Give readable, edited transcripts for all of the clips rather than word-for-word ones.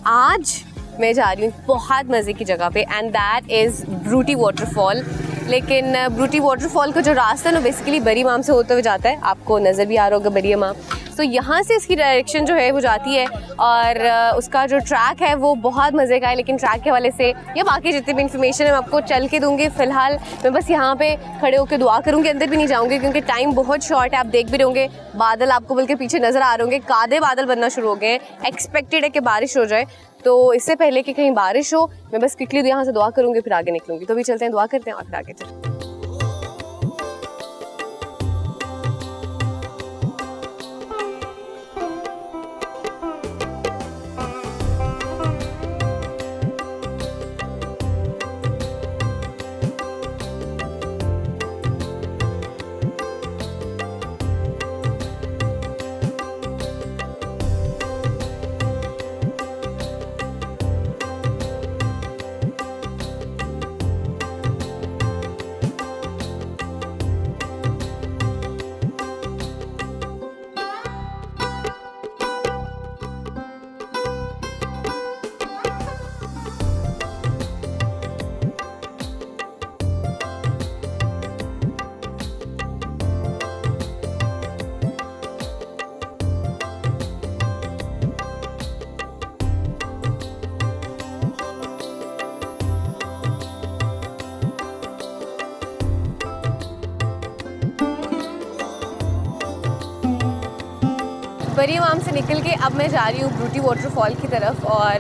आज मैं जा रही हूँ बहुत मज़े की जगह पे एंड दैट इज़ ब्रूटी वाटरफॉल। लेकिन ब्रूटी वाटरफॉल का जो रास्ता है ना बेसिकली बरी माम से होते हुए जाता है, आपको नज़र भी आ रहा होगा बरी माम। तो यहाँ से इसकी डायरेक्शन जो है वो जाती है और उसका जो ट्रैक है वो बहुत मज़े का है। लेकिन ट्रैक के हवाले से या बाकी जितनी भी इन्फॉर्मेशन है मैं आपको चल के दूँगी। फ़िलहाल मैं बस यहाँ पे खड़े होकर दुआ करूँगी, अंदर भी नहीं जाऊँगी क्योंकि टाइम बहुत शॉर्ट है। आप देख भी रहे होंगे बादल आपको बल्कि पीछे नज़र आ रहे होंगे, कादे बादल बनना शुरू हो गए हैं। एक्सपेक्टेड है कि बारिश हो जाए, तो इससे पहले कि कहीं बारिश हो मैं बस क्विकली यहाँ से दुआ करूँगी फिर आगे निकलूँगी। तो भी चलते हैं, दुआ करते हैं और फिर आगे चलते हैं। बरी हमाम से निकल के अब मैं जा रही हूँ ब्रूटी वाटरफॉल की तरफ। और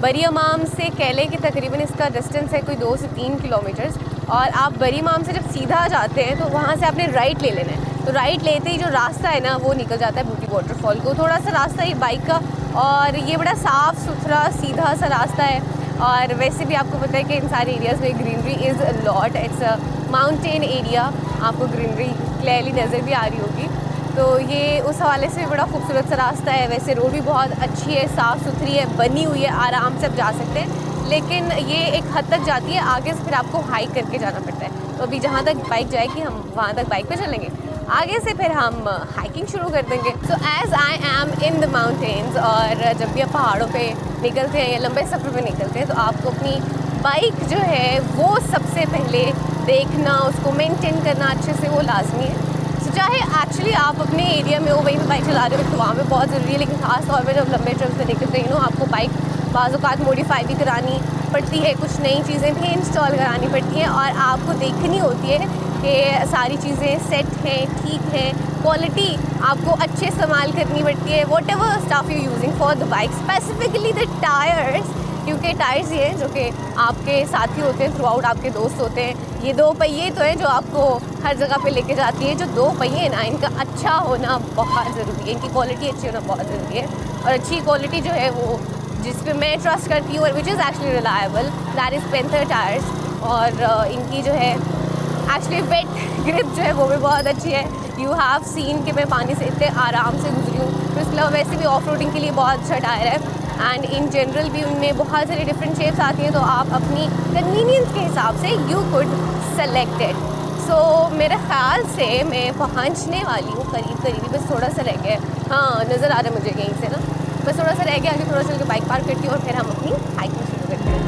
बरी हमाम से कह लें कि तकरीबन इसका डिस्टेंस है कोई 2 से 3 किलोमीटर्स। और आप बरी हमाम से जब सीधा जाते हैं तो वहाँ से आपने राइट ले लेना है। तो राइट लेते ही जो रास्ता है ना वो निकल जाता है ब्रूटी वाटरफॉल को। थोड़ा सा रास्ता है बाइक का और ये बड़ा साफ़ सुथरा सीधा सा रास्ता है। और वैसे भी आपको पता है कि इन सारे एरियाज़ में greenery is a lot. It's a mountain area, आपको ग्रीनरी क्लियरली नज़र भी आ रही होगी। तो ये उस हवाले से भी बड़ा खूबसूरत सा रास्ता है। वैसे रोड भी बहुत अच्छी है, साफ़ सुथरी है, बनी हुई है, आराम से आप जा सकते हैं। लेकिन ये एक हद तक जाती है, आगे से फिर आपको हाइक करके जाना पड़ता है। तो अभी जहाँ तक बाइक जाएगी हम वहाँ तक बाइक पे चलेंगे, आगे से फिर हम हाइकिंग शुरू कर देंगे। So as I am in the mountains, और जब भी आप पहाड़ों पर निकलते हैं या लंबे सफ़र पर निकलते हैं तो आपको अपनी बाइक जो है वो सबसे पहले देखना, उसको मेनटेन करना अच्छे से, वो लाजमी है। चाहे एक्चुअली आप अपने एरिया में हो वहीं पे बाइक चला रहे हो तो वहाँ पे बहुत ज़रूरी है, लेकिन ख़ास तौर पे जब लंबे ट्रिप्स पे निकलते हैं आपको बाइक बाज़ औक़ात मॉडिफाई भी करानी पड़ती है, कुछ नई चीज़ें भी इंस्टॉल करानी पड़ती हैं और आपको देखनी होती है कि सारी चीज़ें सेट हैं, ठीक हैं, क्वालिटी आपको अच्छे इस्तेमाल करनी पड़ती है। What ever stuff you using for the bike, specifically the tyres, क्योंकि टायर्स ये हैं जो कि आपके साथी होते हैं, थ्रू आउट आपके दोस्त होते हैं। ये 2 पहिए तो हैं जो आपको हर जगह पे लेके जाती है। जो 2 पहिए ना, इनका अच्छा होना बहुत ज़रूरी है, इनकी क्वालिटी अच्छी होना बहुत ज़रूरी है। और अच्छी क्वालिटी जो है वो जिस पे मैं ट्रस्ट करती हूँ और which is actually reliable, that is panther tyres. और इनकी जो है एक्चुअली वेट ग्रिप जो है वो भी बहुत अच्छी है। यू हैव सीन कि मैं पानी से इतने आराम से गुजरी हूँ। तो इसके अलावा वैसे भी ऑफ रोडिंग के लिए बहुत अच्छा टायर है एंड इन जनरल भी उनमें बहुत सारी डिफरेंट शेप्स आती हैं, तो आप अपनी कन्वीनियंस के हिसाब से यू कुड सेलेक्ट इट। सो मेरे ख्याल से मैं पहुंचने वाली हूँ करीब, बस थोड़ा सा रह गया। हाँ, नज़र आ रहा है मुझे कहीं से ना, बस थोड़ा सा रह गया। आगे थोड़ा सा चल के बाइक पार्क करती हूँ और फिर हम अपनी हाइकिंग शुरू करते हैं।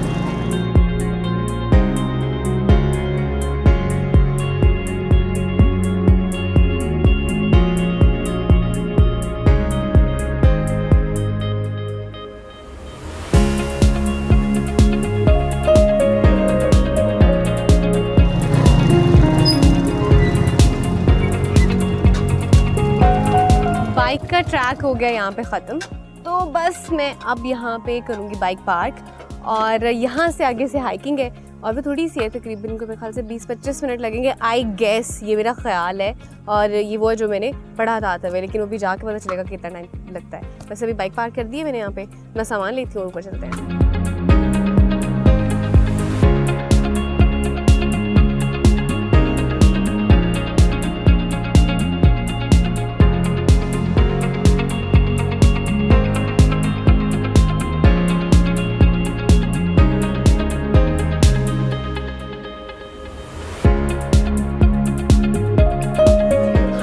बाइक का ट्रैक हो गया यहाँ पे ख़त्म, तो बस मैं अब यहाँ पे करूँगी बाइक पार्क और यहाँ से आगे से हाइकिंग है और वो थोड़ी सी है, तकरीबन को मेरे ख्याल से 20-25 मिनट लगेंगे आई गेस, ये मेरा ख्याल है। और ये वो जो मैंने पढ़ा था आता हुए, लेकिन वो भी जाके पता चलेगा कितना टाइम लगता है। वैसे अभी बाइक पार्क कर दी है मैंने यहाँ पे, मैं सामान लेती हूँ, ऊपर चलते हैं।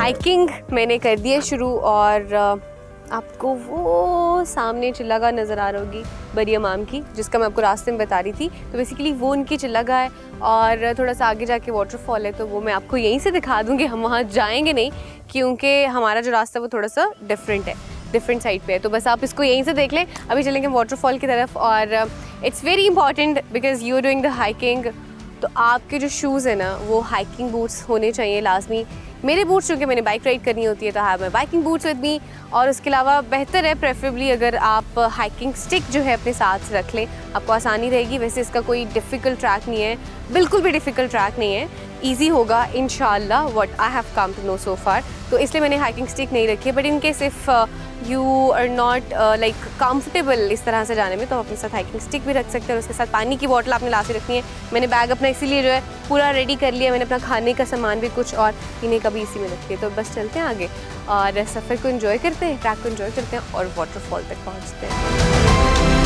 हाइकिंग मैंने कर दी है शुरू और आपको वो सामने चिल्लागाह नज़र आ रही होगी बरी इमाम की, जिसका मैं आपको रास्ते में बता रही थी। तो बेसिकली वो उनकी चिल्लागाह है और थोड़ा सा आगे जाके वाटरफॉल है, तो वो मैं आपको यहीं से दिखा दूँगी। हम वहाँ जाएंगे नहीं क्योंकि हमारा जो रास्ता है वो थोड़ा सा डिफरेंट साइड पे है, तो बस आप इसको यहीं से देख लें। अभी चलेंगे वाटरफॉल की तरफ और it's very important because you are doing the hiking, तो आपके जो शूज़ है ना वो हाइकिंग बूट्स होने चाहिए लाजमी। मेरे बूट्स क्योंकि मैंने बाइक राइड करनी होती है तो have my biking boots with me, और उसके अलावा बेहतर है प्रेफरेबली अगर आप हाइकिंग स्टिक जो है अपने साथ रख लें, आपको आसानी रहेगी। वैसे इसका कोई डिफ़िकल्ट ट्रैक नहीं है, बिल्कुल भी डिफ़िकल्ट ट्रैक नहीं है, ईजी होगा इंशाल्लाह, what I have come to know so far. तो इसलिए मैंने हाइकिंग स्टिक नहीं रखी है, but in case if you are not like comfortable इस तरह से जाने में तो आप अपने साथ हाइकिंग स्टिक भी रख सकते हैं, और उसके साथ पानी की बॉटल आपने लाके रखनी है। मैंने बैग अपना इसीलिए जो है पूरा रेडी कर लिया, मैंने अपना खाने का सामान भी कुछ और पीने का भी इसी में रख लिया। तो बस चलते हैं आगे और सफ़र को एंजॉय करते हैं, ट्रैक को एंजॉय करते हैं और वाटरफॉल तक पहुँचते हैं।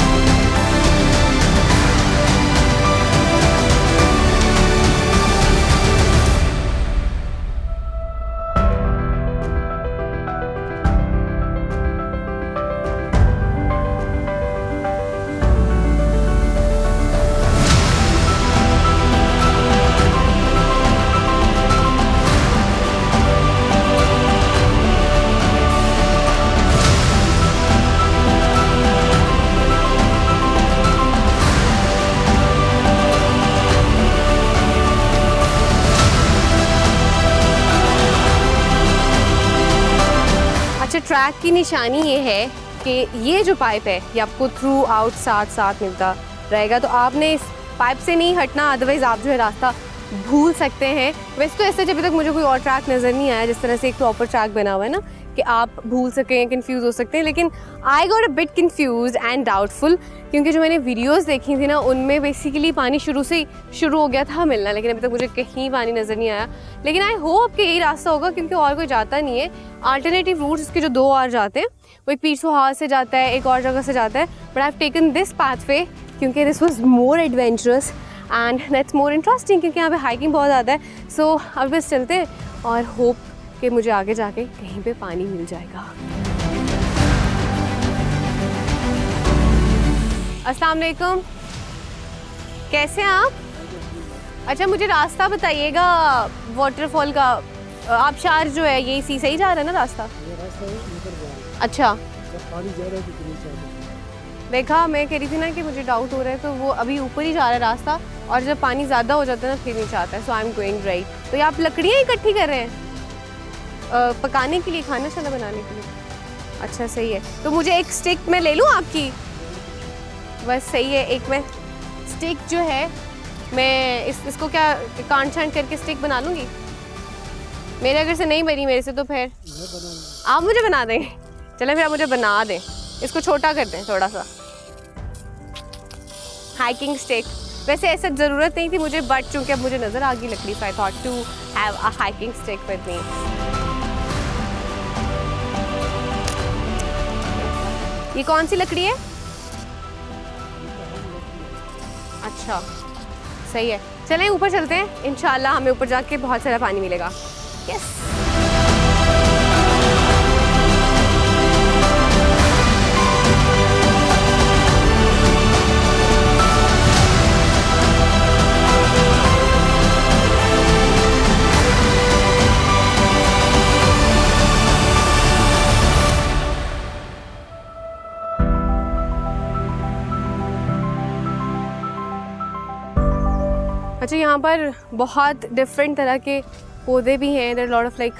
ट्रैक की निशानी ये है कि ये जो पाइप है ये आपको थ्रू आउट साथ मिलता रहेगा, तो आपने इस पाइप से नहीं हटना, अदरवाइज़ आप जो है रास्ता भूल सकते हैं। वैसे तो ऐसे अभी तक मुझे कोई और ट्रैक नज़र नहीं आया जिस तरह से एक प्रॉपर ट्रैक बना हुआ है ना कि आप भूल सकें, कंफ्यूज हो सकते हैं, लेकिन I got a bit confuse and doubtful क्योंकि जो मैंने वीडियोस देखी थी ना उनमें बेसिकली पानी शुरू हो गया था मिलना, लेकिन अभी तक मुझे कहीं पानी नज़र नहीं आया। लेकिन आई होप कि यही रास्ता होगा क्योंकि और कोई जाता नहीं है। अल्टरनेटिव रूट्स इसके जो 2 और जाते हैं, वो एक पीर सुहाग से जाता है, एक और जगह से जाता है, but I have taken this pathway क्योंकि this was more adventurous and that's more interesting क्योंकि यहाँ पे हाइकिंग बहुत ज़्यादा है। सो अब बस चलते हैं और होप कि मुझे आगे जाके कहीं पे पानी मिल जाएगा। अस्सलाम वालेकुम, कैसे हैं आप? अच्छा मुझे रास्ता बताइएगा वाटरफॉल का। आप शार जो है ये सी सही जा रहा है ना रास्ता? अच्छा देखा, मैं कह रही थी ना कि मुझे डाउट हो रहा है, तो वो अभी ऊपर ही जा रहा है रास्ता और जब पानी ज़्यादा हो जाता है ना फिर नीचे आता है। सो आई एम गोइंग राइट। तो ये आप लकड़ियाँ इकट्ठी कर रहे हैं पकाने के लिए, खाना शाना बनाने के लिए? अच्छा सही है, तो मुझे एक स्टिक मैं ले लूँ आपकी? बस सही है, एक मैं स्टिक जो है मैं इसको क्या कांट छांट करके स्टिक बना लूँगी। मेरे अगर से नहीं बनी मेरे से तो फिर आप मुझे बना दें। चलें फिर आप मुझे बना दें, इसको छोटा कर दें थोड़ा सा। हाइकिंग स्टिक वैसे ऐसा ज़रूरत नहीं थी मुझे, बट चूँकि अब मुझे नज़र आ गई लकड़ी, so I thought to have a hiking stick with me. ये कौन सी लकड़ी है? अच्छा सही है, चलें ऊपर चलते हैं, इंशाल्लाह हमें ऊपर जाके बहुत सारा पानी मिलेगा। यस अच्छा, यहाँ पर बहुत डिफरेंट तरह के पौधे भी हैं। देयर लॉट ऑफ लाइक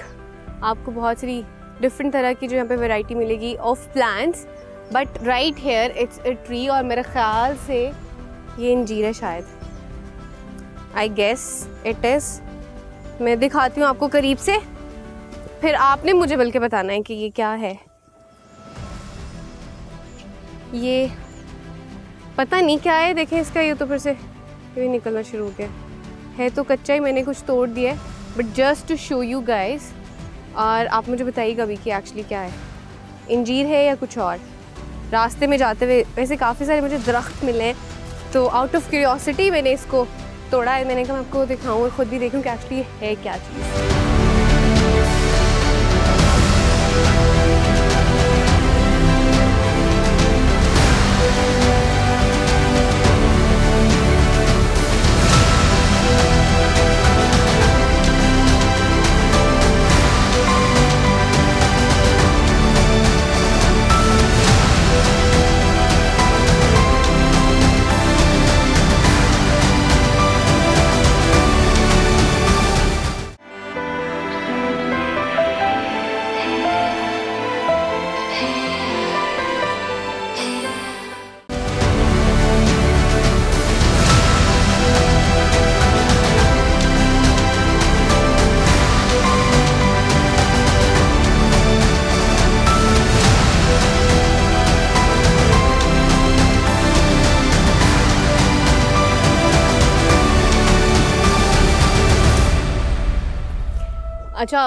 आपको बहुत सारी डिफरेंट तरह की जो यहाँ पे वैरायटी मिलेगी of plants, but right here it's a tree और मेरे ख्याल से ये अंजीर है शायद, आई गेस इट इज़। मैं दिखाती हूँ आपको करीब से, फिर आपने मुझे बल्कि बताना है कि ये क्या है। ये पता नहीं क्या है, देखें इसका ये तो फिर से ये निकलना शुरू हो गया है, तो कच्चा ही मैंने कुछ तोड़ दिया है, but just to show you guys. और आप मुझे बताइएगा अभी कि एक्चुअली क्या है, अंजीर है या कुछ और। रास्ते में जाते हुए वैसे काफ़ी सारे मुझे दरख्त मिले हैं, तो आउट ऑफ क्यूरियोसिटी मैंने इसको तोड़ा है। मैंने कहा मैं आपको दिखाऊँ और ख़ुद भी देखूँ कि एक्चुअली है क्या चीज़। अच्छा,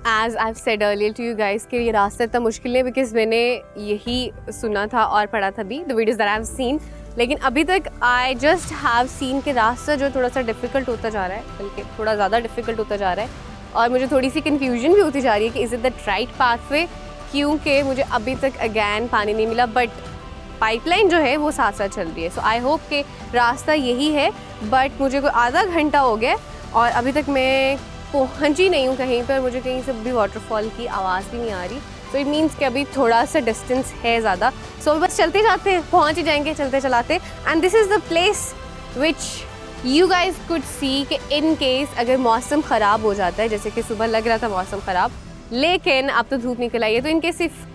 as I said earlier to you guys कि ये रास्ता इतना मुश्किल है बिकॉज मैंने यही सुना था और पढ़ा था भी the videos that I have seen, लेकिन अभी तक आई जस्ट हैव सीन कि रास्ता जो थोड़ा सा डिफ़िकल्ट होता जा रहा है, बल्कि थोड़ा ज़्यादा डिफ़िकल्ट होता जा रहा है और मुझे थोड़ी सी कन्फ्यूजन भी होती जा रही है कि is it the right pathway, क्योंकि मुझे अभी तक अगैन पानी नहीं मिला बट पाइपलाइन जो है वो साथ साथ चल रही है। सो आई होप कि रास्ता यही है, बट मुझे कोई आधा घंटा हो गया और अभी तक मैं पहुंच ही नहीं हूँ कहीं पर, मुझे कहीं से भी वाटरफॉल की आवाज़ भी नहीं आ रही। सो इट मीन्स कि अभी थोड़ा सा डिस्टेंस है ज़्यादा। सो बस चलते जाते हैं, पहुँच ही जाएंगे चलते चलाते। And this is the place which you guys could see कि इन केस अगर मौसम ख़राब हो जाता है, जैसे कि सुबह लग रहा था मौसम ख़राब, लेकिन अब तो धूप निकल आई है, तो इन केस इफ़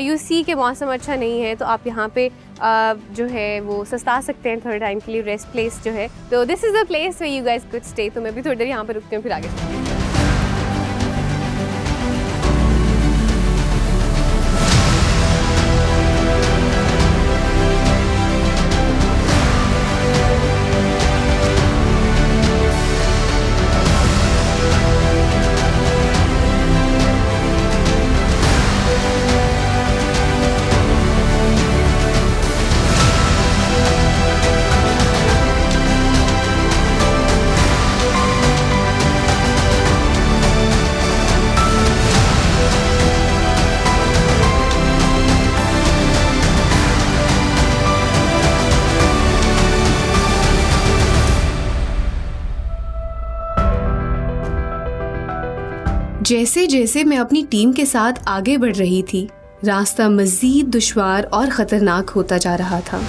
यू सी के मौसम अच्छा नहीं है तो आप यहाँ पे जो है वो सस्ता सकते हैं थोड़े टाइम के लिए, रेस्ट प्लेस जो है। तो this is the place way you guys could stay. तो मैं भी थोड़ी देर यहाँ पे रुकती हूँ, फिर आगे चलती हूँ। जैसे जैसे मैं अपनी टीम के साथ आगे बढ़ रही थी, रास्ता मज़ीद दुश्वार और ख़तरनाक होता जा रहा था।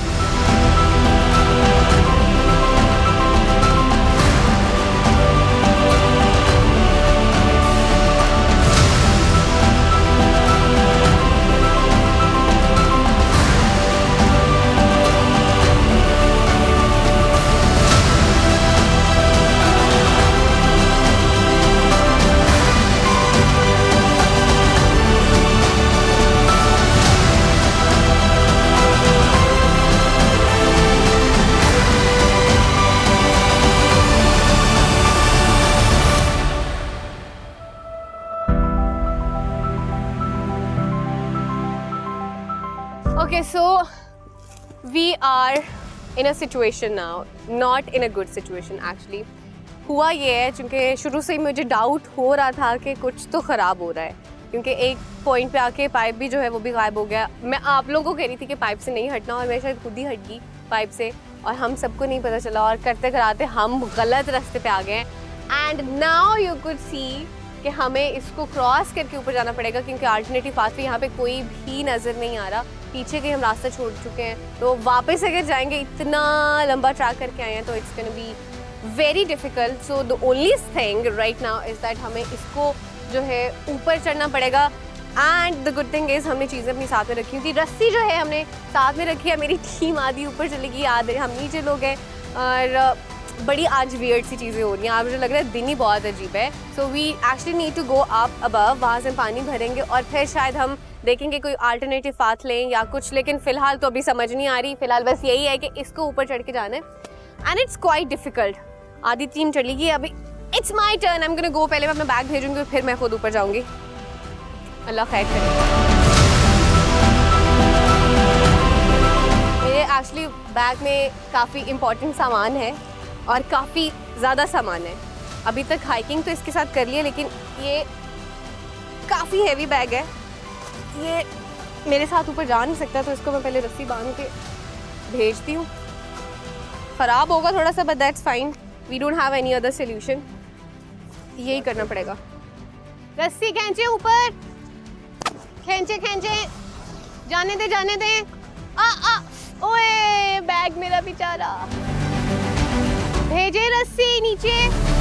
Okay, so we are in a situation now, not in a good situation actually. हुआ ये है क्योंकि शुरू से ही मुझे डाउट हो रहा था कि कुछ तो ख़राब हो रहा है, क्योंकि एक पॉइंट पे आके पाइप भी जो है वो भी गायब हो गया। मैं आप लोगों को कह रही थी कि पाइप से नहीं हटना और मैं शायद खुद ही हट गई पाइप से और हम सबको नहीं पता चला और करते कराते हम गलत रास्ते पे आ गए। And now you could see कि हमें इसको क्रॉस करके ऊपर जाना पड़ेगा क्योंकि अल्टरनेटिव पाथ पे यहाँ पे कोई भी नज़र नहीं आ रहा, पीछे के हम रास्ता छोड़ चुके हैं। तो वापस अगर जाएंगे, इतना लंबा ट्रैक करके आए हैं, तो it's gonna be very difficult. So the only thing right now is that हमें इसको जो है ऊपर चढ़ना पड़ेगा। And the good thing is हमने चीज़ें अपनी साथ में रखी थी, रस्सी जो है हमने साथ में रखी है। मेरी टीम आधी ऊपर चलेगी, आधे हम नीचे लोग हैं और बड़ी आज वियर्ड सी चीज़ें हो रही हैं। आज मुझे लग रहा है दिन ही बहुत अजीब है। So we actually need to go up above, वहाँ से पानी भरेंगे और फिर शायद हम देखेंगे कोई अल्टरनेटिव पाथ लें या कुछ, लेकिन फ़िलहाल तो अभी समझ नहीं आ रही। फ़िलहाल बस यही है कि इसको ऊपर चढ़ के जाना है एंड इट्स क्वाइट डिफ़िकल्ट। आधी टीम चलेगी, अभी it's my turn, I am gonna go. पहले मैं अपना बैग भेजूँगी फिर मैं खुद ऊपर जाऊँगी। अल्लाह खैर करे। मेरे एक्चुअली बैग में काफ़ी इम्पोर्टेंट सामान है और काफ़ी ज़्यादा सामान है। अभी तक हाइकिंग तो इसके साथ कर लिया, लेकिन ये काफ़ी हैवी बैग है, ये मेरे साथ ऊपर जा नहीं सकता, तो इसको मैं पहले रस्सी बांध के भेजती हूँ। ख़राब होगा थोड़ा सा, but that's fine, we don't have any other solution, यही करना पड़ेगा। रस्सी खींचे ऊपर, खींचे खींचे, जाने दे जाने दे। ओए बैग मेरा बेचारा, भेजे रस्सी नीचे।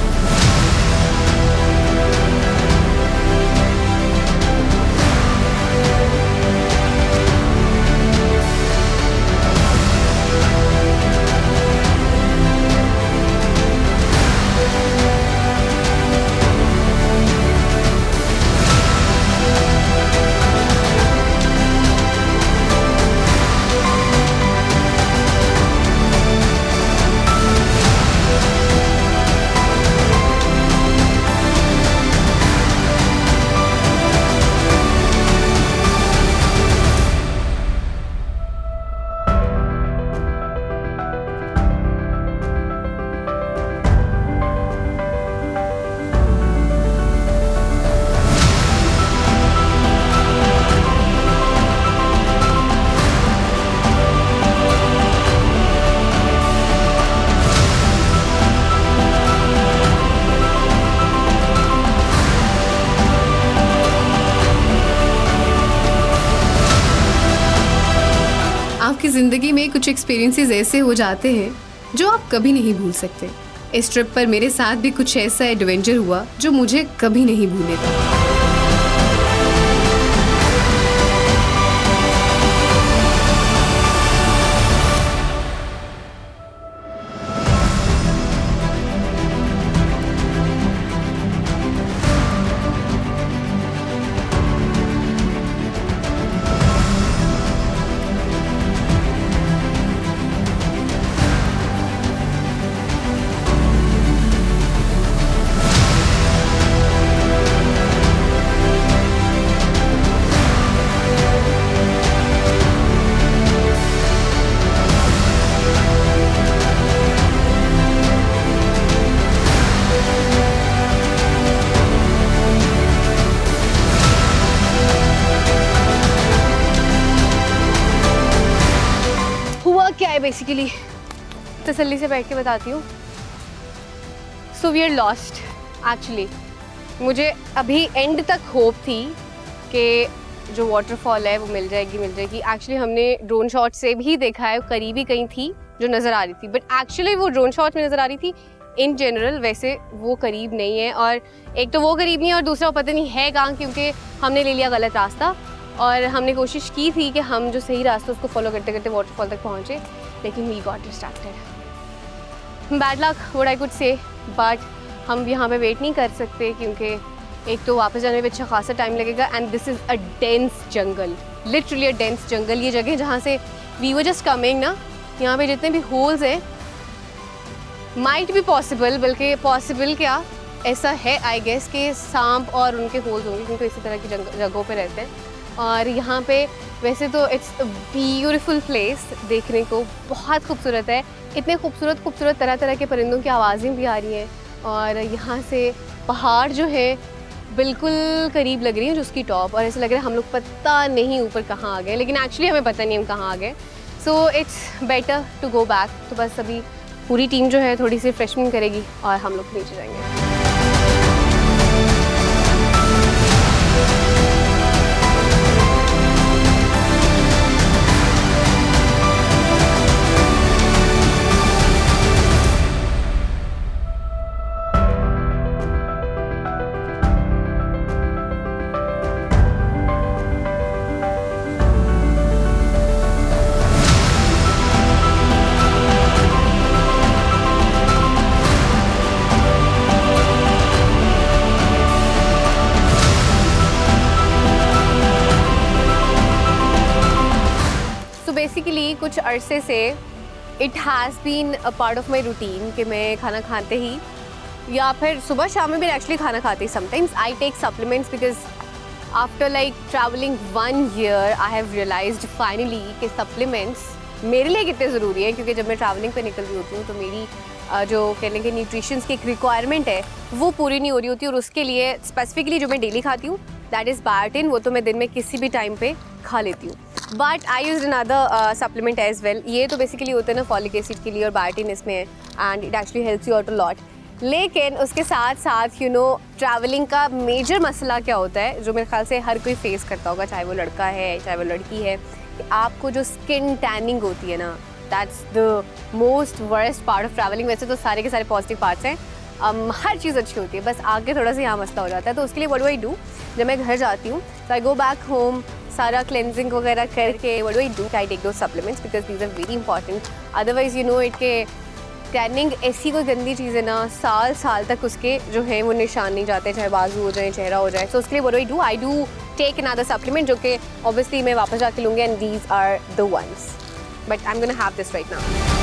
ज़िंदगी में कुछ एक्सपीरियंसेस ऐसे हो जाते हैं जो आप कभी नहीं भूल सकते। इस ट्रिप पर मेरे साथ भी कुछ ऐसा एडवेंचर हुआ जो मुझे कभी नहीं भूलेगा। हुआ क्या है बेसिकली, तसल्ली से बैठ के बताती हूँ। So we are lost actually. मुझे अभी एंड तक होप थी कि जो वाटरफॉल है वो मिल जाएगी। एक्चुअली हमने ड्रोन शॉट से भी देखा है, करीबी कहीं थी जो नज़र आ रही थी, बट एक्चुअली वो ड्रोन शॉट में नज़र आ रही थी। इन जनरल वैसे वो करीब नहीं है, और एक तो वो करीब नहीं है और दूसरा पता नहीं है कहाँ, क्योंकि हमने ले लिया गलत रास्ता और हमने कोशिश की थी कि हम जो सही रास्ता उसको फॉलो करते करते वाटरफॉल तक पहुँचे, लेकिन we got distracted. Bad luck what I could say, but हम यहाँ पे वेट नहीं कर सकते क्योंकि एक तो वापस जाने में अच्छा खासा टाइम लगेगा, and this is a dense jungle, literally a dense jungle. ये जगह जहाँ से वी वर जस्ट कमिंग ना, यहाँ पे जितने भी होल्स हैं, माइट बी पॉसिबल, बल्कि पॉसिबल क्या ऐसा है आई गेस कि सांप और उनके होल्स होंगे, क्योंकि इसी तरह की जगहों पे रहते हैं। और यहाँ पे वैसे तो इट्स अ ब्यूटीफुल प्लेस, देखने को बहुत खूबसूरत है। इतने खूबसूरत तरह तरह के परिंदों की आवाज़ें भी आ रही हैं, और यहाँ से पहाड़ जो है बिल्कुल करीब लग रही है, जो उसकी टॉप, और ऐसा लग रहा है हम लोग पता नहीं ऊपर कहाँ आ गए, लेकिन एक्चुअली हमें पता नहीं हम कहाँ आ गए। So it's better to go back. तो बस अभी पूरी टीम जो है थोड़ी सी रिफ्रेशमेंट करेगी और हम लोग नीचे जाएंगे। बेसिकली कुछ अरसे से it has been a part of my routine कि मैं खाना खाते ही या फिर सुबह शाम में भी एक्चुअली खाना खाती। Sometimes I take supplements because after like travelling 1 year I have realised finally कि सप्लीमेंट्स मेरे लिए कितने ज़रूरी है, क्योंकि जब मैं ट्रैवलिंग पे निकल रही होती हूँ तो मेरी जो कहने के न्यूट्रिशंस की एक रिक्वायरमेंट है वो पूरी नहीं हो रही होती, और उसके लिए स्पेसिफिकली जो मैं डेली खाती हूँ दैट इज़ बायोटिन। वो तो मैं दिन में किसी भी टाइम पे खा लेती हूँ, but I use another supplement as well. ये तो बेसिकली होता है ना फॉलिक एसिड के लिए, और बायोटिन इसमें है, and it actually helps you out a lot. लेकिन उसके साथ साथ यू नो ट्रैवलिंग का मेजर मसला क्या होता है, जो मेरे ख्याल से हर कोई फेस करता होगा, चाहे वो लड़का है चाहे वो लड़की है, कि आपको जो स्किन टैनिंग होती है ना, that's the most worst part of travelling. वैसे तो सारे के सारे पॉजिटिव पार्ट्स हैं, हर चीज़ अच्छी होती है, बस आगे थोड़ा सा यहाँ मसला हो जाता है। तो उसके लिए व्हाट डू आई डू, जब मैं घर जाती हूँ तो आई गो बैक होम, सारा क्लेंजिंग वगैरह करके what do I do, I take दो supplements because these are very important. Otherwise you know it के टैनिंग ऐसी कोई गंदी चीज़ है ना, साल साल तक उसके जो है वो निशान नहीं जाते, चाहे बाजू हो जाए चेहरा हो जाए। तो उसके लिए what do I do take another supplement, जो कि ऑब्वियसली मैं वापस जाके लूँगी, and these are the ones, but I am gonna have this right now.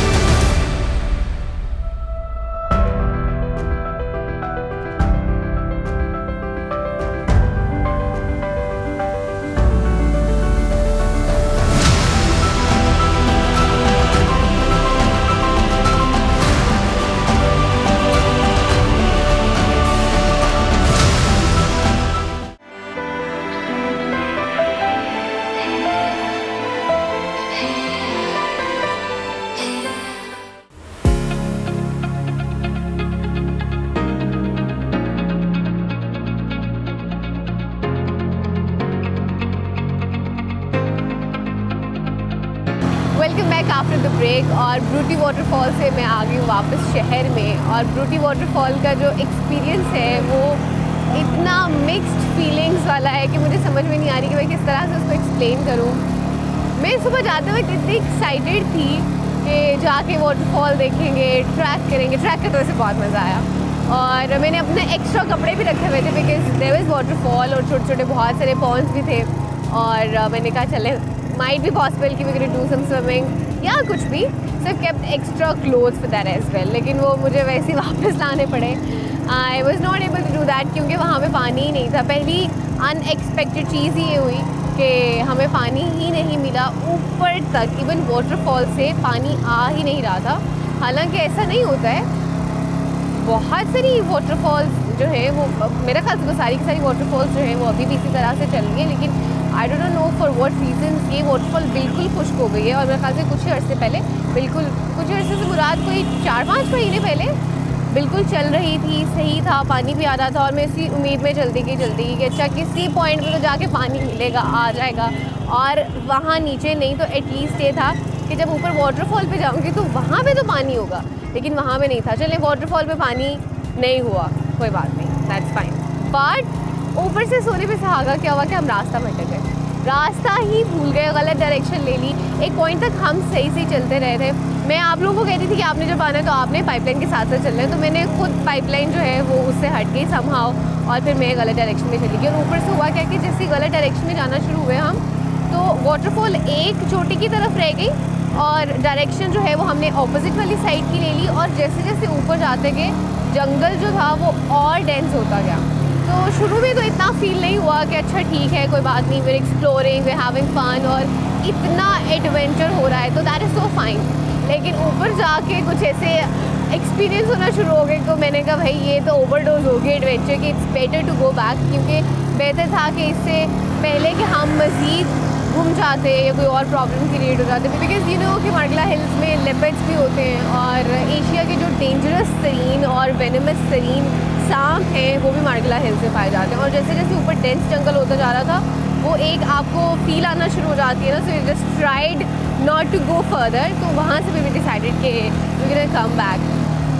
Lake और ब्रूटी वाटरफॉल से मैं आ गई हूँ वापस शहर में। और ब्रूटी वाटरफॉल का जो एक्सपीरियंस है वो इतना मिक्स्ड फीलिंग्स वाला है कि मुझे समझ में नहीं आ रही कि मैं किस तरह से उसको एक्सप्लेन करूँ। मैं सुबह जाते वक्त इतनी एक्साइटेड थी कि जाके वाटरफॉल देखेंगे, ट्रैक करेंगे। ट्रैक का तो वैसे बहुत मज़ा आया और मैंने अपने एक्स्ट्रा कपड़े भी रखे हुए थे बिकॉज देयर वाज वाटरफॉल और छोटे छोटे बहुत सारे पॉन्ड्स भी थे। और मैंने कहा चले माइट बी पॉसिबल कि we can do some swimming या कुछ भी, so kept extra clothes for that as well. लेकिन वो मुझे वैसे ही वापस लाने पड़े। I was not able to do that क्योंकि वहाँ पे पानी ही नहीं था। पहली अनएक्सपेक्टेड चीज़ ये हुई कि हमें पानी ही नहीं मिला ऊपर तक, इवन वाटरफॉल से पानी आ ही नहीं रहा था। हालांकि ऐसा नहीं होता है, बहुत सारी वाटरफॉल्स जो है वो मेरा ख्याल से सारी की सारी वाटरफॉल्स जो है वो अभी भी इसी तरह से चल रही है। लेकिन I don't know for what reasons ये वाटरफॉल बिल्कुल खुश्क हो गई है। और मेरे ख्याल से कुछ ही अर्से पहले, बिल्कुल कुछ ही अर्से से मुराद कोई 4-5 महीने पहले बिल्कुल चल रही थी, सही था, पानी भी आ रहा था। और मैं इसी उम्मीद में चलती गई कि अच्छा किसी पॉइंट पे तो जाके पानी मिलेगा, आ जाएगा। और वहाँ नीचे नहीं तो एटलीस्ट ये था कि जब ऊपर वाटरफॉल पे जाऊँगी तो वहाँ पे तो पानी होगा, लेकिन वहाँ पे नहीं था। चले वाटरफॉल पे पानी नहीं हुआ, कोई बात नहीं, दैट्स फाइन। बट ऊपर से सोने पे सुहागा क्या हुआ कि हम रास्ता भटक गए, रास्ता ही भूल गए, गलत डायरेक्शन ले ली। एक पॉइंट तक हम सही से चलते रहे थे। मैं आप लोगों को कहती थी कि आपने जब आना है तो आपने पाइपलाइन के साथ साथ चलना है, तो मैंने खुद पाइपलाइन जो है वो उससे हट गई समहाउ और फिर मैं गलत डायरेक्शन में चली गई। और ऊपर से हुआ क्या कि जैसे गलत डायरेक्शन में जाना शुरू हुए हम, तो वाटरफॉल एक चोटी की तरफ रह गई और डायरेक्शन जो है वो हमने ऑपोजिट वाली साइड की ले ली। और जैसे जैसे ऊपर जाते गए जंगल जो था वो और डेंस होता गया। तो शुरू में तो इतना फील नहीं हुआ कि अच्छा ठीक है कोई बात नहीं, we exploring, we having fun और इतना एडवेंचर हो रहा है, तो दैट इज़ सो फाइन। लेकिन ऊपर जाके कुछ ऐसे एक्सपीरियंस होना शुरू हो गए तो मैंने कहा भाई ये तो ओवरडोज हो गई एडवेंचर की, it's better to go back. क्योंकि बेहतर था कि इससे पहले कि हम मज़ीद घूम जाते या कोई और प्रॉब्लम क्रिएट हो जाते। बिकॉज यू नो कि मार्गला हिल्स में लेपर्ड्स भी होते हैं और एशिया के जो डेंजरस तरीन और वेनमस तरीन सांप हैं वो भी मार्गला हिल्स में पाए जाते हैं। और जैसे जैसे ऊपर डेंस जंगल होता जा रहा था वो एक आपको फील आना शुरू हो जाती है ना, so you just tried not to go further. तो वहाँ से भी डिसाइडेड कि वी कैन कम बैक।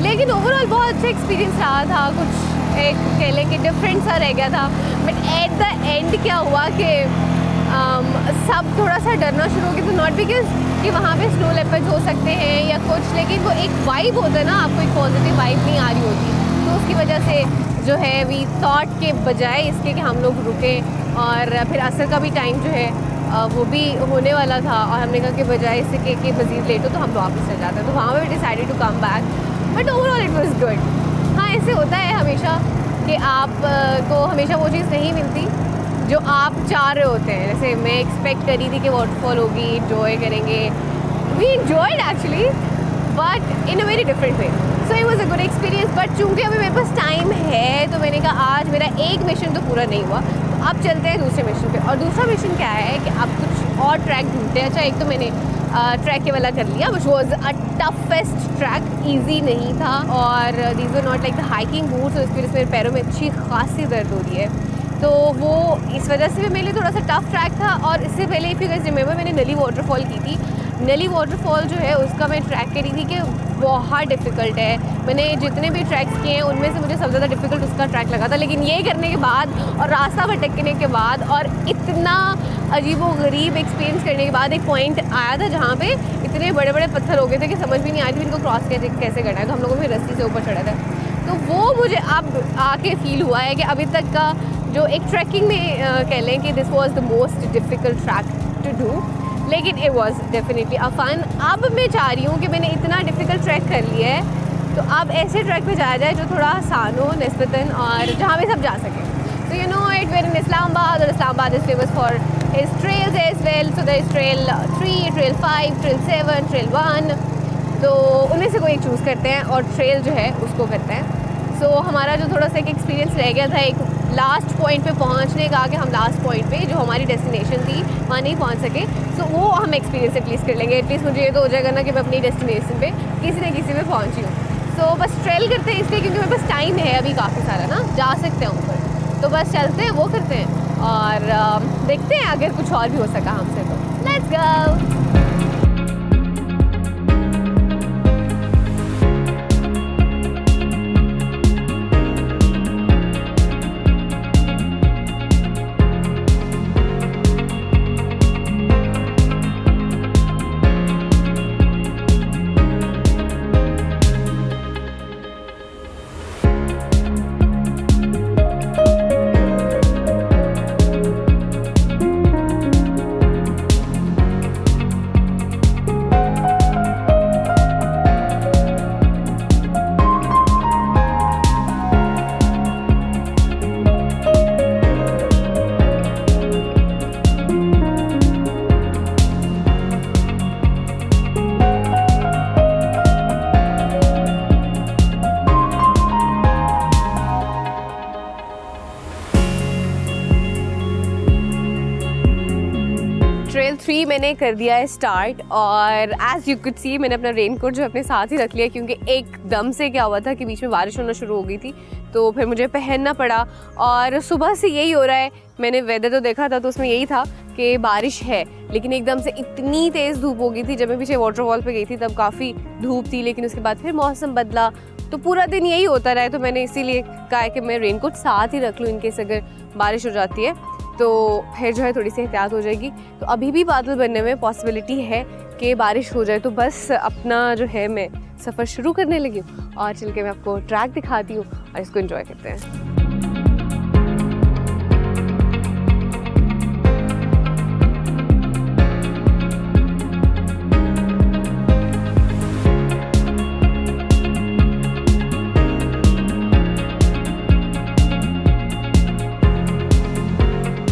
लेकिन ओवरऑल बहुत अच्छा एक्सपीरियंस रहा था। कुछ एक कह लें कि डिफरेंट सा रह गया था, बट एट द एंड क्या हुआ कि सब थोड़ा सा डरना शुरू हो गया। तो नॉट बिकॉज कि वहाँ पे स्नो लेपर्ड्स हो सकते हैं या कुछ, लेकिन वो एक वाइब होता है ना, आपको एक पॉजिटिव वाइब नहीं आ रही होती, तो उसकी वजह से जो है वी थॉट के बजाय इसके कि हम लोग रुकें। और फिर असर का भी टाइम जो है वो भी होने वाला था और हमने कहा कि बजाय इससे कि मज़ीद लेट हो तो हम वापस चल जाते हैं। तो वहाँ पे decided to come back, but overall it was good. हाँ, ऐसे होता है हमेशा कि आप को हमेशा वो चीज़ नहीं मिलती जो आप चाह रहे होते हैं। जैसे मैं एक्सपेक्ट करी थी कि वाटरफॉल होगी, इन्जॉय करेंगे, we enjoyed actually but in a very different way. So it was a good experience. But चूँकि अभी मेरे पास टाइम है तो मैंने कहा आज मेरा एक मिशन तो पूरा नहीं हुआ, तो अब चलते हैं दूसरे मिशन पे। और दूसरा मिशन क्या है कि आप कुछ और ट्रैक ढूंढते हैं। अच्छा, एक तो मैंने ट्रैक के वाला कर लिया, which was a toughest track, easy नहीं था और these were not like the hiking boots, और इसकी वजह से मेरे पैरों में अच्छी खासी दर्द हो रही है। तो वो इस वजह से भी मेरे लिए थोड़ा सा टफ ट्रैक था। और इससे पहले इफ़ यू गाइस रिमेंबर मैंने नली वाटरफॉल की थी। नली वाटरफॉल जो है उसका मैं ट्रैक करी थी कि बहुत डिफ़िकल्ट है। मैंने जितने भी ट्रैक्स किए हैं उनमें से मुझे सबसे ज़्यादा डिफ़िकल्ट उसका ट्रैक लगा था। लेकिन ये करने के बाद और रास्ता भटकने के बाद और इतना अजीबोगरीब एक्सपीरियंस करने के बाद एक पॉइंट आया था जहाँ पे इतने बड़े बड़े पत्थर हो गए थे कि समझ भी नहीं आई थी इनको क्रॉस कैसे करना है। तो हम लोगों ने रस्सी से ऊपर चढ़ा था। तो वो मुझे अब आके फील हुआ है कि अभी तक का जो एक ट्रैकिंग में कह लें कि this was the most difficult track to do, लेकिन it was definitely a fun. अब मैं चाह रही हूँ कि मैंने इतना डिफ़िकल्ट ट्रैक कर लिया है तो अब ऐसे ट्रैक पे जाया जाए जो थोड़ा आसान हो निस्बतन और जहाँ पे सब जा सकें। तो you know it were in Islamabad, और Islamabad is famous for his trails as well. So there is trail 3, trail 5, trail 7, trail 1। तो उनमें से कोई एक चूज़ करते हैं और ट्रेल जो है उसको करते हैं। सो हमारा जो थोड़ा सा एक एक्सपीरियंस रह गया था एक लास्ट पॉइंट पे पहुंचने का कि हम लास्ट पॉइंट पे जो हमारी डेस्टिनेशन थी वहाँ नहीं पहुंच सके। सो वो हम एक्सपीरियंस एटलीस्ट कर लेंगे। एटलीस्ट मुझे ये तो हो जाएगा ना कि मैं अपनी डेस्टिनेशन पे किसी न किसी पे पहुंची हूँ। सो बस ट्रेल करते हैं इसलिए क्योंकि मेरे पास टाइम है अभी काफ़ी सारा ना, जा सकते हैं ऊपर। तो बस चलते हैं, वो करते हैं और देखते हैं अगर कुछ और भी हो सका हमसे तो लेट्स गो। अभी मैंने कर दिया है स्टार्ट और एज़ यू कुड सी मैंने अपना रेनकोट जो अपने साथ ही रख लिया क्योंकि एकदम से क्या हुआ था कि बीच में बारिश होना शुरू हो गई थी तो फिर मुझे पहनना पड़ा। और सुबह से यही हो रहा है, मैंने वेदर तो देखा था तो उसमें यही था कि बारिश है, लेकिन एकदम से इतनी तेज़ धूप हो गई थी। जब मैं पीछे वाटरफॉल पे गई थी तब काफ़ी धूप थी, लेकिन उसके बाद फिर मौसम बदला तो पूरा दिन यही होता रहा है। तो मैंने इसीलिए कहा कि मैं रेनकोट साथ ही रख लूँ इनकेस अगर बारिश हो जाती है तो फिर जो है थोड़ी सी एहतियात हो जाएगी। तो अभी भी बादल बनने में पॉसिबिलिटी है कि बारिश हो जाए, तो बस अपना जो है मैं सफ़र शुरू करने लगी हूँ और चल के मैं आपको ट्रैक दिखाती हूँ और इसको एंजॉय करते हैं।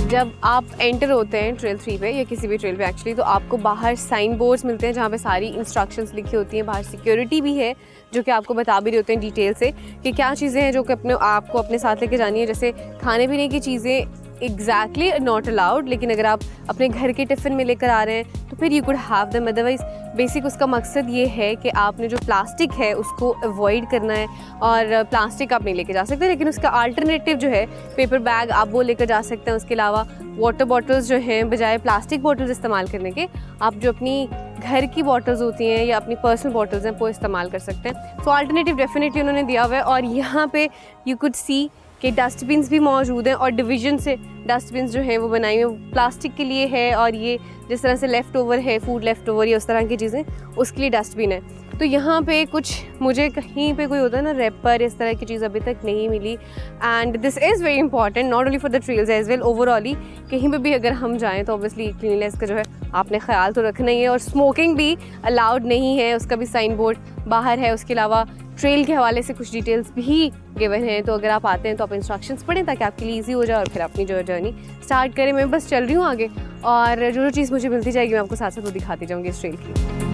जब आप एंटर होते हैं ट्रेल 3 पे या किसी भी ट्रेल पे एक्चुअली, तो आपको बाहर साइन बोर्ड्स मिलते हैं जहाँ पे सारी इंस्ट्रक्शंस लिखी होती हैं। बाहर सिक्योरिटी भी है जो कि आपको बता भी रहे होते हैं डिटेल से कि क्या चीज़ें हैं जो कि आपको अपने साथ लेके जानी है। जैसे खाने पीने की चीज़ें एग्जैक्टली नॉट अलाउड, लेकिन अगर आप अपने घर के टिफ़िन में लेकर आ रहे हैं तो फिर you could have them. Otherwise basic उसका मकसद ये है कि आपने जो प्लास्टिक है उसको अवॉइड करना है और प्लास्टिक आप नहीं लेके जा सकते, लेकिन उसका अल्टरनेटिव जो है पेपर बैग आप वो लेकर जा सकते हैं। उसके अलावा वाटर बॉटल्स जो हैं बजाय प्लास्टिक बॉटल्स इस्तेमाल करने के आप जो अपनी घर की बॉटल्स होती हैं या अपनी पर्सनल बॉटल्स हैं वो इस्तेमाल कर सकते हैं। सो अल्टरनेटिव डेफिनेटली उन्होंने दिया हुआ है। और यहाँ पे यू कुड सी कि डस्टबिन्स भी मौजूद हैं और डिवीजन से डस्टबिन्स जो हैं वो बनाई हुई प्लास्टिक के लिए है और ये जिस तरह से लेफ़्ट ओवर है, फूड लेफ़्ट ओवर या उस तरह की चीज़ें, उसके लिए डस्टबिन है। तो यहाँ पे कुछ मुझे कहीं पे कोई होता है ना रैपर, इस तरह की चीज़ अभी तक नहीं मिली। And this is very important not only for the trails as well, overall ही कहीं पे भी अगर हम जाएँ तो ऑब्वियसली क्लीनलीनेस का जो है आपने ख्याल तो रखना ही है। और स्मोकिंग भी अलाउड नहीं है, उसका भी साइन बोर्ड बाहर है। उसके अलावा ट्रेल के हवाले से कुछ डिटेल्स भी गिवन हैं, तो अगर आप आते हैं तो आप इंस्ट्रक्शंस पढ़ें ताकि आपके लिए ईजी हो जाए और फिर अपनी जो जर्नी स्टार्ट करें। मैं बस चल रही हूँ आगे और जो चीज़ मुझे मिलती जाएगी मैं आपको साथ साथ वो दिखाती जाऊँगी इस ट्रेल की।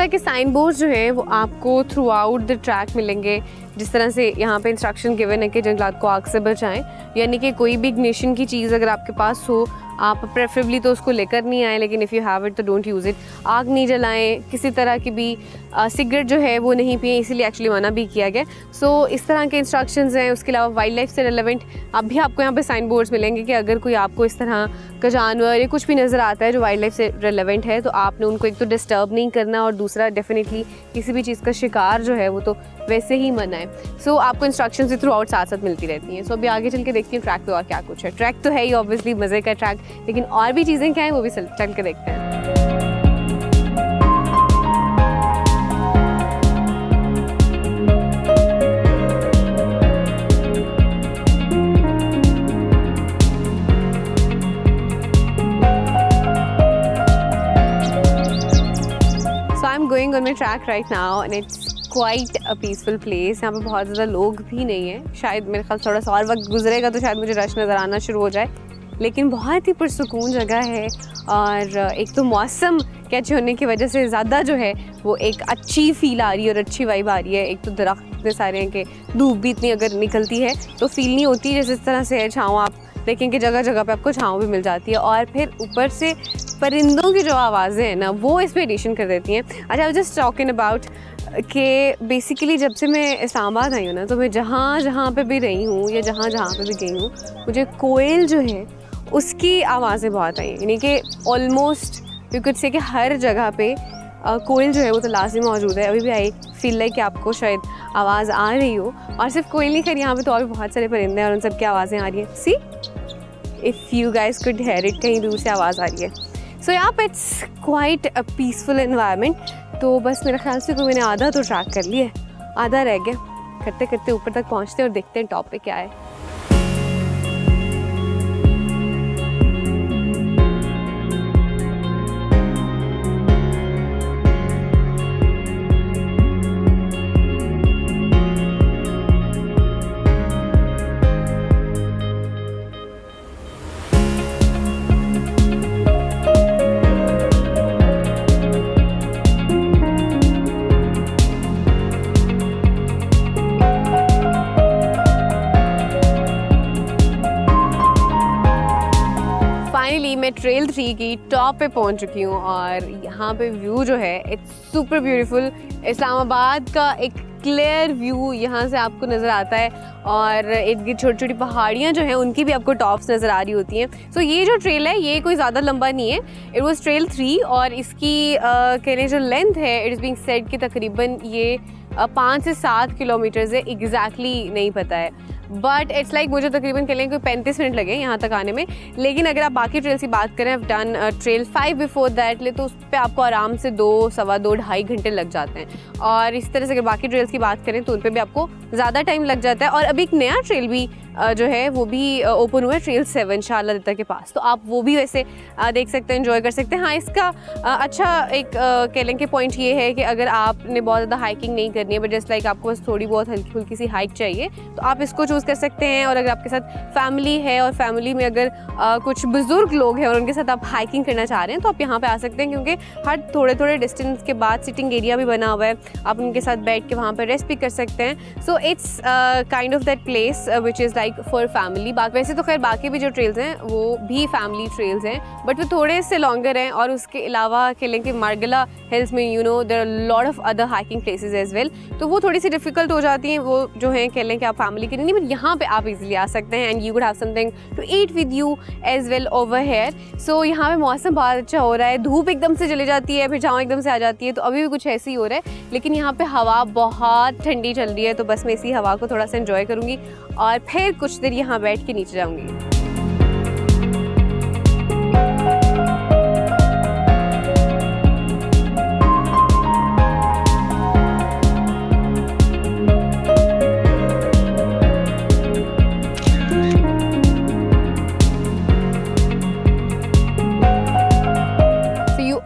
के साइन बोर्ड जो हैं वो आपको थ्रू आउट द ट्रैक मिलेंगे। जिस तरह से यहाँ पे इंस्ट्रक्शन गिवन है कि जंगलात को आग से बचाएं, यानी कि कोई भी इग्निशन की चीज़ अगर आपके पास हो आप प्रेफरेबली तो उसको लेकर नहीं आए, लेकिन इफ़ यू हैव इट तो डोंट यूज़ इट। आग नहीं जलाएं, किसी तरह की भी सिगरेट जो है वो नहीं पिए, इसीलिए एक्चुअली मना भी किया गया। सो इस तरह के इंस्ट्रक्शंस हैं। उसके अलावा वाइल्ड लाइफ से रिलेवेंट अब भी आपको यहाँ पे साइन बोर्ड्स मिलेंगे कि अगर कोई आपको इस तरह का जानवर या कुछ भी नज़र आता है जो वाइल्ड लाइफ से रिलेवेंट है तो आपने उनको एक तो डिस्टर्ब नहीं करना और दूसरा डेफिनेटली किसी भी चीज़ का शिकार जो है वो तो वैसे ही मना है। सो आपको इंस्ट्रक्शंस थ्रू आउट साथ साथ मिलती रहती हैं। सो अभी आगे चल के देखती हूँ ट्रैक पे और क्या कुछ है। ट्रैक तो है ही ऑब्वियसली मज़े का ट्रैक, लेकिन और भी चीज़ें क्या हैं वो भी चल के देखते हैं। Going on my track right now and it's quite a peaceful place। यहाँ पे बहुत ज़्यादा लोग भी नहीं हैं। शायद मेरे ख्याल थोड़ा सा और वक्त गुजरेगा तो शायद मुझे रश नज़र आना शुरू हो जाए, लेकिन बहुत ही पुरसुकून जगह है। और एक तो मौसम कैच होने की वजह से ज़्यादा जो है वो एक अच्छी फील आ रही है और अच्छी वाइब आ रही है। एक तो दरख्त इतने सारे हैं कि धूप भी इतनी अगर निकलती है तो फील नहीं होती जैसे इस तरह से है। छाँव आप देखेंगे जगह जगह पे आपको छाँव भी मिल जाती है और फिर ऊपर से परिंदों की जो आवाज़ें हैं ना वो इस पर एडिशन कर देती हैं। अच्छा, आई जस्ट टॉकिंग अबाउट कि बेसिकली जब से मैं इस्लामाबाद आई हूँ ना तो मैं जहाँ जहाँ पे भी रही हूँ या जहाँ जहाँ पे भी गई हूँ मुझे कोयल जो है उसकी आवाज़ें बहुत आई। यानी कि ऑलमोस्ट यू कुड से कि हर जगह पे कोयल जो है वो तो लाजमी मौजूद है। अभी भी आई फील लाइक कि आपको शायद आवाज़ आ रही हो। और सिर्फ कोयल नहीं, खैर यहाँ पे तो और भी बहुत सारे परिंदे हैं और उन सब की आवाज़ें आ रही हैं। सी if you guys could here it, कहीं दूर से आवाज़ आ रही है। सो यहाँ पे it's quite a peaceful environment. तो बस मेरे ख्याल से कोई मैंने आधा तो ट्रैक कर लिया है, आधा रह गया। करते करते ऊपर तक पहुँचते और देखते हैं टॉप पे क्या है। मैं ट्रेल 3 की टॉप पे पहुंच चुकी हूँ और यहाँ पे व्यू जो है इट्स सुपर ब्यूटीफुल। इस्लामाबाद का एक क्लियर व्यू यहाँ से आपको नज़र आता है और इनकी छोटी छोटी पहाड़ियाँ जो हैं उनकी भी आपको टॉप्स नज़र आ रही होती हैं। सो ये जो ट्रेल है ये कोई ज़्यादा लंबा नहीं है, इट वाज ट्रेल 3 और इसकी कहने जो लेंथ है इट इज़ बीइंग सेड कि तकरीबन ये 5 से 7 किलोमीटर्स है, एग्जैक्टली नहीं पता है, बट इट्स लाइक मुझे तकरीबन कह लें कोई 35 मिनट लगे यहाँ तक आने में। लेकिन अगर आप बाकी ट्रेल्स की बात करें, I've done trail 5 before that ले, तो उस पर आपको आराम से 2, सवा 2, 2.5 घंटे लग जाते हैं। और इस तरह से अगर बाकी ट्रेल्स की बात करें तो उन पर भी आपको ज़्यादा टाइम लग जाता है। और अभी एक नया ट्रेल भी जो है वो भी ओपन हुआ है, ट्रेल 7 शाला दत्ता के पास, तो आप वो भी वैसे देख सकते हैं, एंजॉय कर सकते हैं। हाँ, इसका अच्छा एक कह लें कि पॉइंट ये है कि अगर आपने बहुत ज़्यादा हाइकिंग नहीं करनी है, बट जस्ट लाइक आपको बस थोड़ी बहुत हल्की फुल्की सी हाइक चाहिए, तो आप इसको चूज़ कर सकते हैं। और अगर आपके साथ फैमिली है और फैमिली में अगर कुछ बुजुर्ग लोग हैं और उनके साथ आप हाइकिंग करना चाह रहे हैं तो आप यहाँ पे आ सकते हैं, क्योंकि हर थोड़े थोड़े डिस्टेंस के बाद सिटिंग एरिया भी बना हुआ है, आप उनके साथ बैठ के वहाँ पर रेस्ट भी कर सकते हैं। So it's kind of that place which is like for family. वैसे तो खैर बाकी भी जो ट्रेल्स हैं वो भी फैमिली ट्रेल्स हैं, बट वो थोड़े से लॉन्गर हैं। और उसके अलावा कह लें कि मार्गला हिल्स में there are lot of other hiking places as well, तो वो थोड़ी सी डिफिकल्ट हो जाती हैं, वो जो हैं कह लें कि आप फैमिली के नहीं, बट यहाँ पे आप इजीली आ सकते हैं and you would have something to eat with you as well over here. So यहाँ पे मौसम बहुत अच्छा हो रहा है, धूप एकदम से चली जाती है, फिर छाँव एकदम से आ जाती है, तो अभी भी कुछ ऐसे ही हो रहा है, लेकिन यहाँ पे हवा बहुत ठंडी चल रही है, तो बस मैं इसी हवा को थोड़ा सा एंजॉय करूँगी और फिर कुछ देर यहाँ बैठ के नीचे जाऊँगी।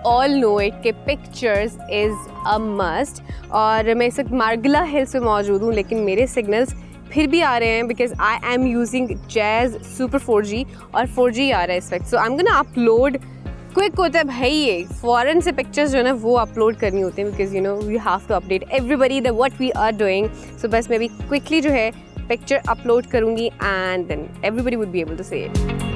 ऑल नो इट के पिक्चर्स इज़ अ मस्ट। और मैं इस वक्त मार्गला हिल्स में मौजूद हूँ, लेकिन मेरे सिग्नल्स फिर भी आ रहे हैं because I am using Jazz super 4G और 4G आ रहा है इस वक्त। So I am gonna upload quick होता है भाई, ये फ़ौरन से पिक्चर्स जो है ना वो अपलोड करनी होती हैं, because you know we have to update everybody that what we are doing. So बस मैं भी क्विकली जो है पिक्चर अपलोड करूँगी and then everybody would be able to see it.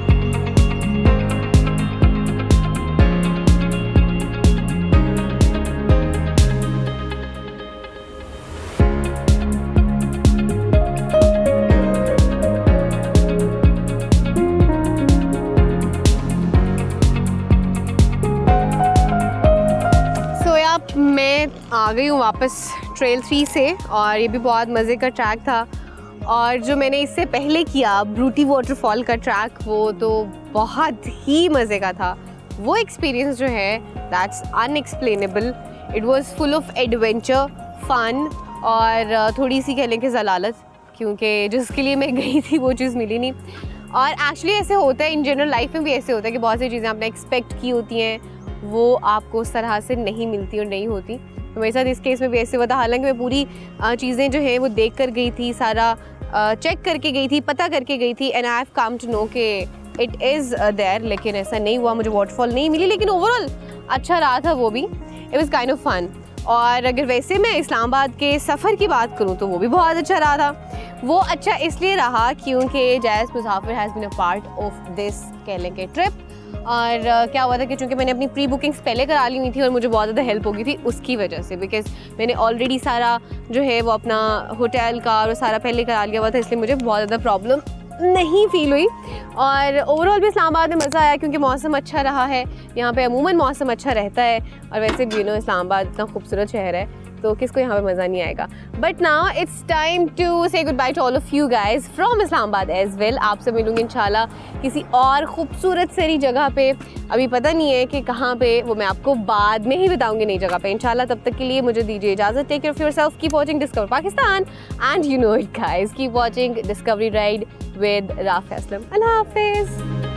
मैं आ गई हूँ वापस ट्रेल 3 से, और ये भी बहुत मज़े का ट्रैक था। और जो मैंने इससे पहले किया ब्रूटी वाटरफॉल का ट्रैक, वो तो बहुत ही मज़े का था। वो एक्सपीरियंस जो है that's unexplainable. It was full of adventure, fun और थोड़ी सी कह लें कि ज़लालत, क्योंकि जिसके लिए मैं गई थी वो चीज़ मिली नहीं। और एक्चुअली ऐसे होता है, इन जनरल लाइफ में भी ऐसे होता है कि बहुत सी चीज़ें आपने एक्सपेक्ट की होती हैं वो आपको उस तरह से नहीं मिलती और नहीं होती। तो मेरे साथ इस केस में भी ऐसे हुआ था। हालांकि मैं पूरी चीज़ें जो हैं वो देख कर गई थी, सारा चेक करके गई थी, पता करके गई थी, and I have come to know कि इट इज़ देयर, लेकिन ऐसा नहीं हुआ, मुझे वाटरफॉल नहीं मिली। लेकिन ओवरऑल अच्छा रहा था वो भी, it was kind of fun. और अगर वैसे मैं इस्लामाबाद के सफ़र की बात करूँ तो वो भी बहुत अच्छा रहा था। वो अच्छा इसलिए रहा क्योंकि Jazz Musafir has been a part of this कह लें कि ट्रिप। और क्या हुआ था कि चूँकि मैंने अपनी प्री बुकिंग्स पहले करा ली हुई थी और मुझे बहुत ज़्यादा हेल्प हो गई थी उसकी वजह से, बिकॉज मैंने ऑलरेडी सारा जो है वो अपना होटल का और सारा पहले करा लिया हुआ था, इसलिए मुझे बहुत ज़्यादा प्रॉब्लम नहीं फील हुई। और ओवरऑल भी इस्लामाबाद में मज़ा आया क्योंकि मौसम अच्छा रहा है। यहाँ पे अमूमन मौसम अच्छा रहता है, और वैसे भी इस्लामाबाद इतना खूबसूरत शहर है तो किसको यहाँ पे मज़ा नहीं आएगा। But now it's time to say goodbye to all of you guys from Islamabad as well. आपसे मिलूंगी इंशाल्लाह किसी और खूबसूरत सारी जगह पे। अभी पता नहीं है कि कहाँ पे, वो मैं आपको बाद में ही बताऊंगी नई जगह पे इंशाल्लाह। तब तक के लिए मुझे दीजिए इजाज़त। Take care of yourself, keep watching discover Pakistan and you know it guys, keep watching discovery ride with Rafi Aslam. Allah Hafiz.